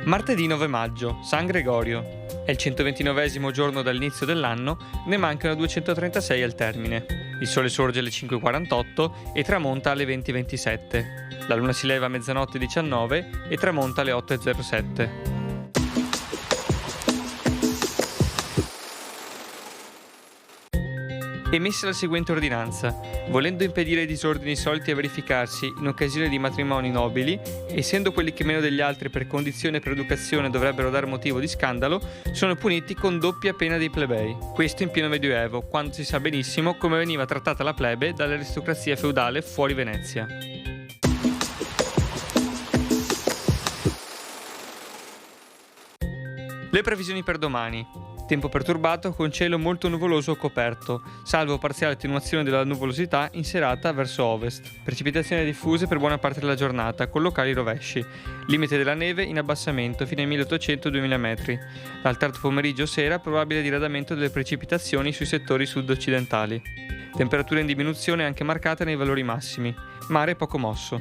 Martedì 9 maggio, San Gregorio. È il 129esimo giorno dall'inizio dell'anno, ne mancano 236 al termine. Il sole sorge alle 5:48 e tramonta alle 20:27. La luna si leva a mezzanotte 19 e tramonta alle 8:07. Emessa la seguente ordinanza. Volendo impedire i disordini soliti a verificarsi in occasione di matrimoni nobili, essendo quelli che meno degli altri per condizione e per educazione dovrebbero dar motivo di scandalo, sono puniti con doppia pena dei plebei. Questo in pieno Medioevo, quando si sa benissimo come veniva trattata la plebe dall'aristocrazia feudale fuori Venezia. Le previsioni per domani. Tempo perturbato con cielo molto nuvoloso o coperto, salvo parziale attenuazione della nuvolosità in serata verso ovest. Precipitazioni diffuse per buona parte della giornata, con locali rovesci. Limite della neve in abbassamento fino ai 1800-2000 metri. Dal tardo pomeriggio o sera probabile diradamento delle precipitazioni sui settori sud-occidentali. Temperatura in diminuzione anche marcata nei valori massimi. Mare poco mosso.